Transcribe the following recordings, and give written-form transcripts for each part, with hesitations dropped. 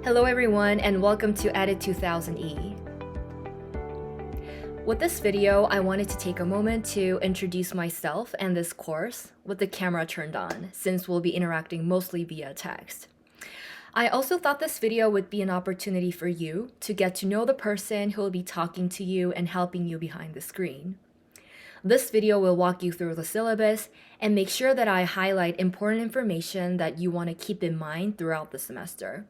Hello everyone and welcome to EDIT2000E. With this video, I wanted to take a moment to introduce myself and this course with the camera turned on, since we'll be interacting mostly via text. I also thought this video would be an opportunity for you to get to know the person who will be talking to you and helping you behind the screen. This video will walk you through the syllabus and make sure that I highlight important information that you want to keep in mind throughout the semester.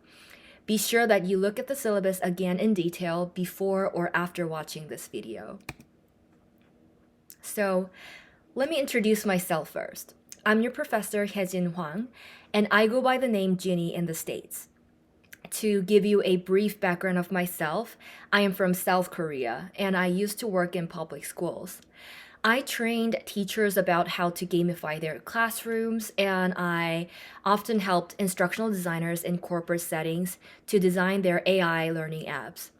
Be sure that you look at the syllabus again in detail before or after watching this video. So, let me introduce myself first. I'm your professor, Hyejin Hwang, and I go by the name Ginny in the States. To give you a brief background of myself, I am from South Korea, and I used to work in public schools. I trained teachers about how to gamify their classrooms, and I often helped instructional designers in corporate settings to design their AI learning apps.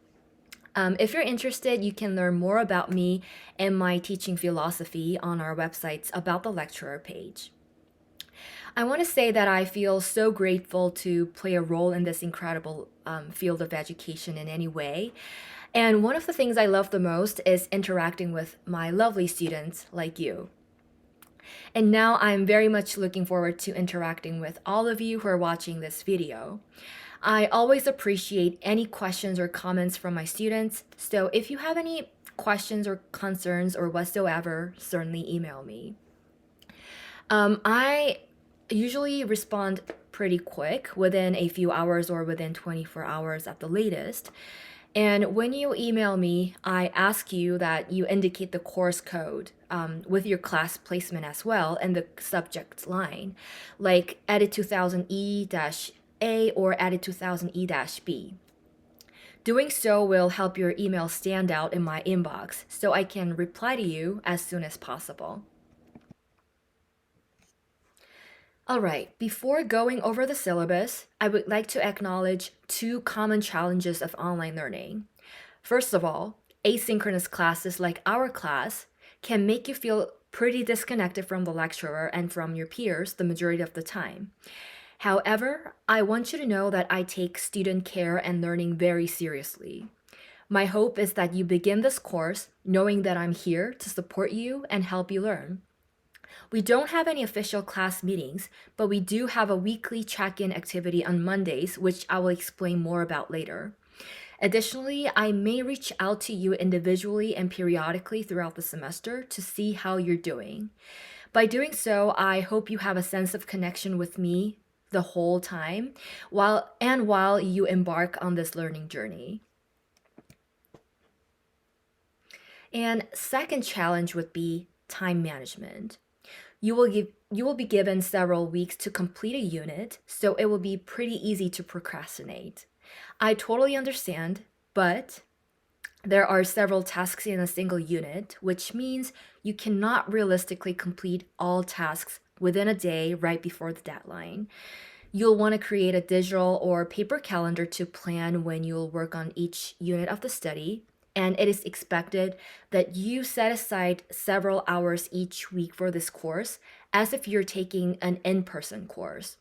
If you're interested, you can learn more about me and my teaching philosophy on our website's About the Lecturer page. I want to say that I feel so grateful to play a role in this incredible field of education in any way. And one of the things I love the most is interacting with my lovely students like you. And now I'm very much looking forward to interacting with all of you who are watching this video. I always appreciate any questions or comments from my students, so if you have any questions or concerns or whatsoever, certainly email me. I usually respond pretty quick, within a few hours or within 24 hours at the latest. And when you email me, I ask you that you indicate the course code with your class placement as well and the subject line, like EDIT2000E-A or EDIT2000E-B. Doing so will help your email stand out in my inbox so I can reply to you as soon as possible. Alright, before going over the syllabus, I would like to acknowledge two common challenges of online learning. First of all, asynchronous classes like our class can make you feel pretty disconnected from the lecturer and from your peers the majority of the time. However, I want you to know that I take student care and learning very seriously. My hope is that you begin this course knowing that I'm here to support you and help you learn. We don't have any official class meetings, but we do have a weekly check-in activity on Mondays, which I will explain more about later. Additionally, I may reach out to you individually and periodically throughout the semester to see how you're doing. By doing so, I hope you have a sense of connection with me the whole time while you embark on this learning journey. And second challenge would be time management. You will be given several weeks to complete a unit, so it will be pretty easy to procrastinate. I totally understand, but there are several tasks in a single unit, which means you cannot realistically complete all tasks within a day right before the deadline. You'll want to create a digital or paper calendar to plan when you'll work on each unit of the study, and it is expected that you set aside several hours each week for this course as if you're taking an in-person course.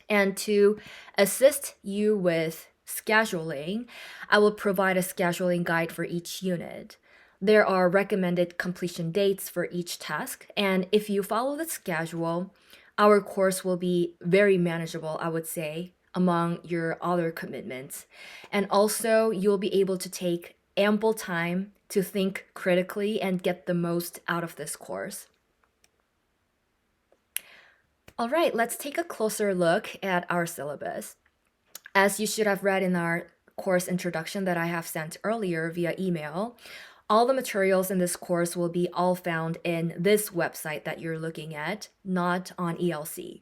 And to assist you with scheduling, I will provide a scheduling guide for each unit. There are recommended completion dates for each task, and if you follow the schedule, our course will be very manageable, I would say, among your other commitments. And also, you'll be able to take ample time to think critically and get the most out of this course. All right, let's take a closer look at our syllabus. As you should have read in our course introduction that I have sent earlier via email, all the materials in this course will be all found in this website that you're looking at, not on ELC.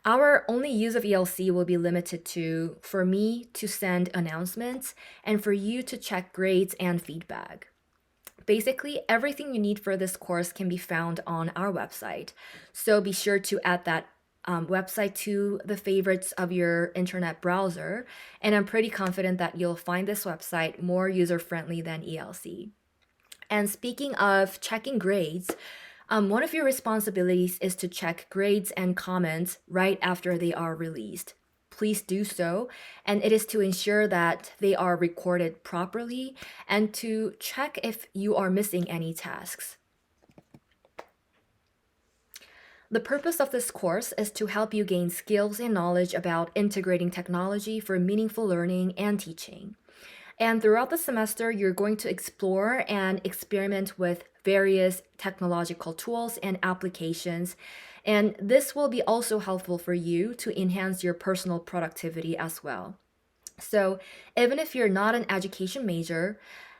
Our only use of ELC will be limited to, for me to send announcements and for you to check grades and feedback. Basically, everything you need for this course can be found on our website, so be sure to add that website to the favorites of your internet browser, and I'm pretty confident that you'll find this website more user-friendly than ELC. And speaking of checking grades, one of your responsibilities is to check grades and comments right after they are released. please do so. And it is to ensure that they are recorded properly and to check if you are missing any tasks. The purpose of this course is to help you gain skills and knowledge about integrating technology for meaningful learning and teaching. And throughout the semester, you're going to explore and experiment with various technological tools and applications. And this will be also helpful for you to enhance your personal productivity as well. So, even if you're not an education major,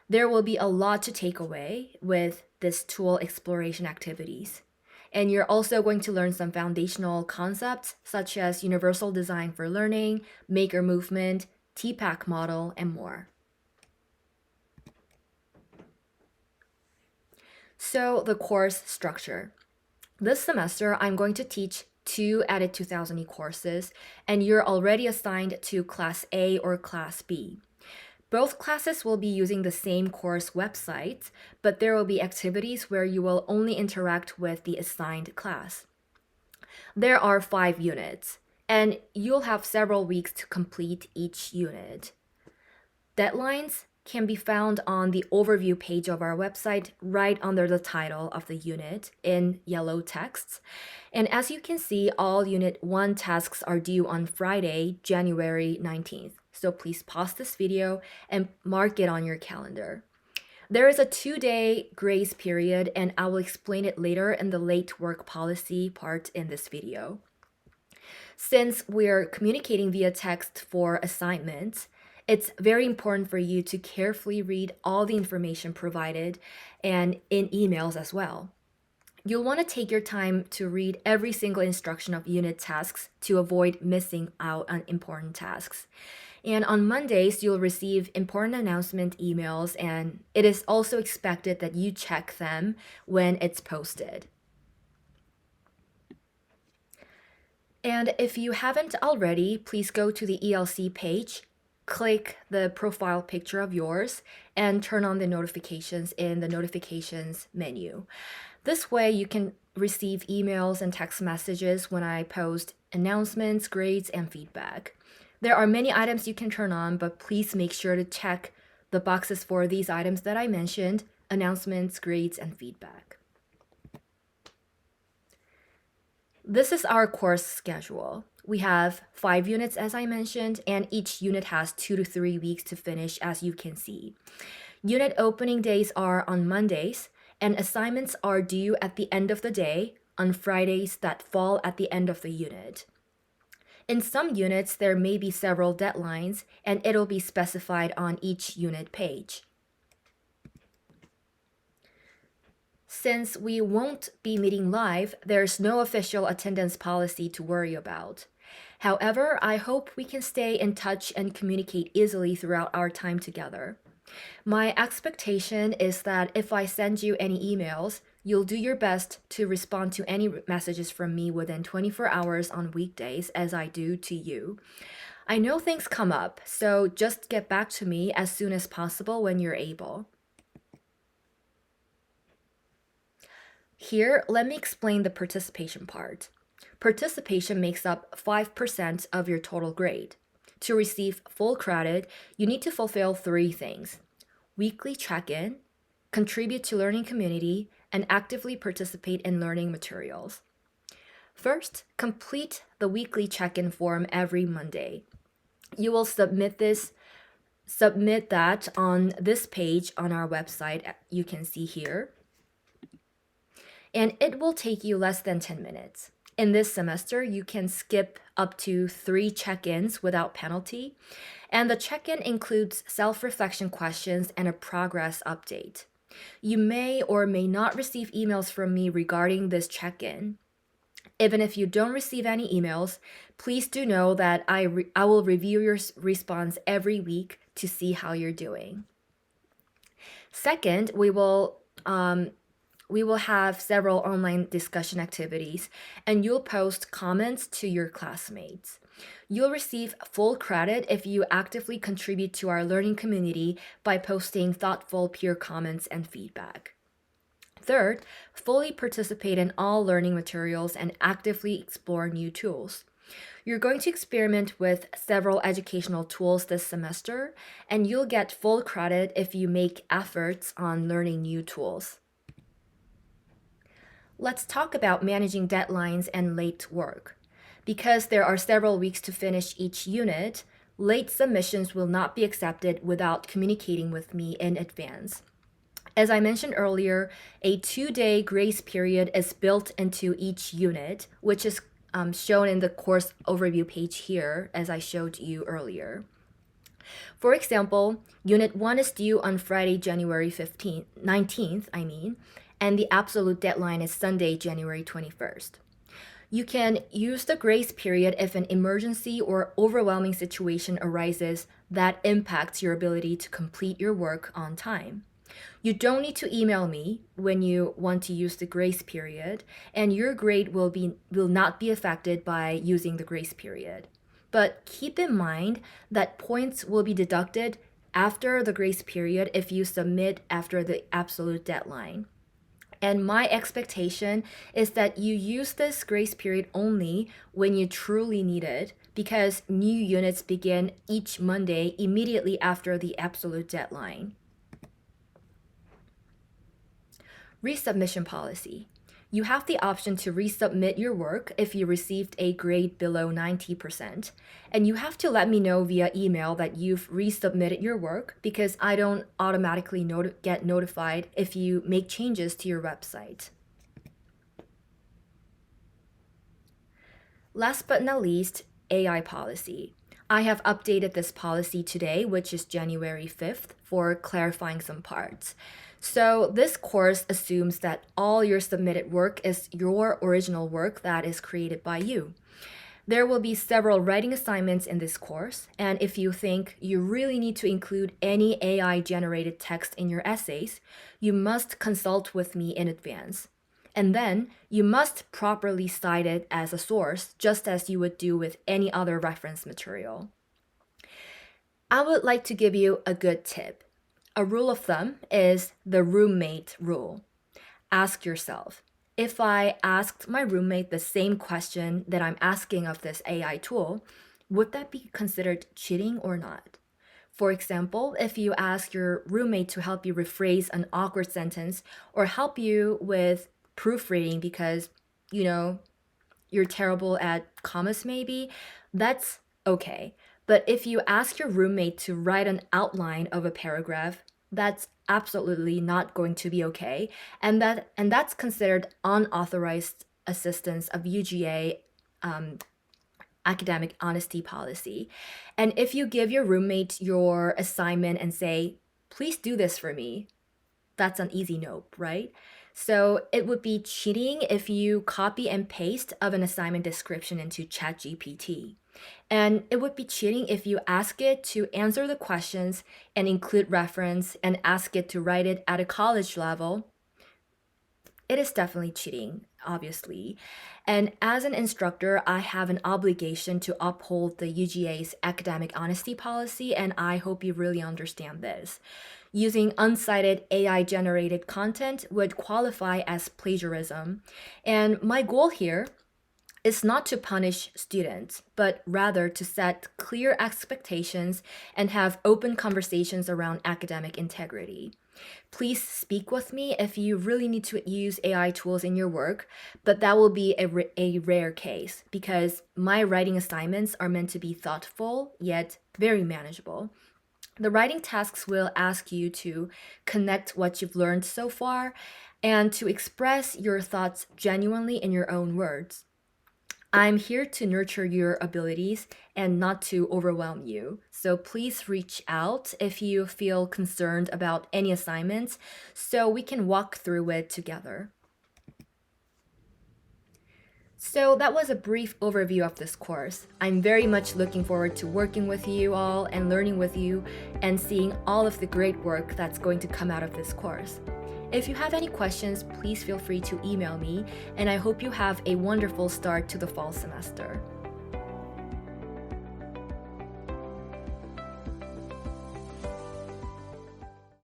there will be a lot to take away with this tool exploration activities. And you're also going to learn some foundational concepts such as universal design for learning, maker movement, TPACK model, and more. So the course structure. This semester, I'm going to teach 2 EDIT2000E courses, and you're already assigned to Class A or Class B. Both classes will be using the same course website, but there will be activities where you will only interact with the assigned class. There are 5 units, and you'll have several weeks to complete each unit. Deadlines can be found on the overview page of our website right under the title of the unit in yellow text. And as you can see, all Unit 1 tasks are due on Friday, January 19th. So please pause this video and mark it on your calendar. There is a 2-day grace period, and I will explain it later in the late work policy part in this video. Since we're communicating via text for assignments, it's very important for you to carefully read all the information provided and in emails as well. You'll want to take your time to read every single instruction of unit tasks to avoid missing out on important tasks. And on Mondays, you'll receive important announcement emails, and it is also expected that you check them when it's posted. And if you haven't already, please go to the ELC page, click the profile picture of yours, and turn on the notifications in the notifications menu. This way you can receive emails and text messages when I post announcements, grades, and feedback. There are many items you can turn on, but please make sure to check the boxes for these items that I mentioned: announcements, grades, and feedback. This is our course schedule. We have 5 units, as I mentioned, and each unit has 2 to 3 weeks to finish, as you can see. Unit opening days are on Mondays, and assignments are due at the end of the day on Fridays that fall at the end of the unit. In some units, there may be several deadlines, and it'll be specified on each unit page. Since we won't be meeting live, there's no official attendance policy to worry about. However, I hope we can stay in touch and communicate easily throughout our time together. My expectation is that if I send you any emails, you'll do your best to respond to any messages from me within 24 hours on weekdays, as I do to you. I know things come up, so just get back to me as soon as possible when you're able. Here, let me explain the participation part. Participation makes up 5% of your total grade. To receive full credit, you need to fulfill 3 things: weekly check-in, contribute to learning community, and actively participate in learning materials. First, complete the weekly check-in form every Monday. You will submit that on this page on our website, you can see here. And it will take you less than 10 minutes. In this semester, you can skip up to 3 check-ins without penalty, and the check-in includes self-reflection questions and a progress update. You may or may not receive emails from me regarding this check-in. Even if you don't receive any emails, please do know that I will review your response every week to see how you're doing. Second, we will have several online discussion activities, and you'll post comments to your classmates. You'll receive full credit if you actively contribute to our learning community by posting thoughtful peer comments and feedback. Third, fully participate in all learning materials and actively explore new tools. You're going to experiment with several educational tools this semester, and you'll get full credit if you make efforts on learning new tools. Let's talk about managing deadlines and late work. Because there are several weeks to finish each unit, late submissions will not be accepted without communicating with me in advance. As I mentioned earlier, a 2-day grace period is built into each unit, which is shown in the course overview page here, as I showed you earlier. For example, Unit 1 is due on Friday, January 19th, and the absolute deadline is Sunday, January 21st. You can use the grace period if an emergency or overwhelming situation arises that impacts your ability to complete your work on time. You don't need to email me when you want to use the grace period, and your grade will not be affected by using the grace period. But keep in mind that points will be deducted after the grace period if you submit after the absolute deadline. And my expectation is that you use this grace period only when you truly need it, because new units begin each Monday immediately after the absolute deadline. Resubmission policy. You have the option to resubmit your work if you received a grade below 90%. And you have to let me know via email that you've resubmitted your work, because I don't automatically get notified if you make changes to your website. Last but not least, AI policy. I have updated this policy today, which is January 5th, for clarifying some parts. So this course assumes that all your submitted work is your original work that is created by you. There will be several writing assignments in this course, and if you think you really need to include any AI-generated text in your essays, you must consult with me in advance. And then you must properly cite it as a source, just as you would do with any other reference material. I would like to give you a good tip. A rule of thumb is the roommate rule. Ask yourself, if I asked my roommate the same question that I'm asking of this AI tool, would that be considered cheating or not? For example, if you ask your roommate to help you rephrase an awkward sentence or help you with proofreading because, you're terrible at commas maybe, that's okay. But if you ask your roommate to write an outline of a paragraph, that's absolutely not going to be okay. And that's considered unauthorized assistance of UGA academic honesty policy. And if you give your roommate your assignment and say, please do this for me, that's an easy no, right? So it would be cheating if you copy and paste of an assignment description into ChatGPT. And it would be cheating if you ask it to answer the questions and include reference and ask it to write it at a college level. It is definitely cheating, obviously. And as an instructor, I have an obligation to uphold the UGA's academic honesty policy, and I hope you really understand this. Using uncited AI-generated content would qualify as plagiarism. And my goal here is not to punish students, but rather to set clear expectations and have open conversations around academic integrity. Please speak with me if you really need to use AI tools in your work, but that will be a rare case because my writing assignments are meant to be thoughtful yet very manageable. The writing tasks will ask you to connect what you've learned so far and to express your thoughts genuinely in your own words. I'm here to nurture your abilities and not to overwhelm you. So please reach out if you feel concerned about any assignments so we can walk through it together. So that was a brief overview of this course. I'm very much looking forward to working with you all and learning with you and seeing all of the great work that's going to come out of this course. If you have any questions, please feel free to email me, and I hope you have a wonderful start to the fall semester.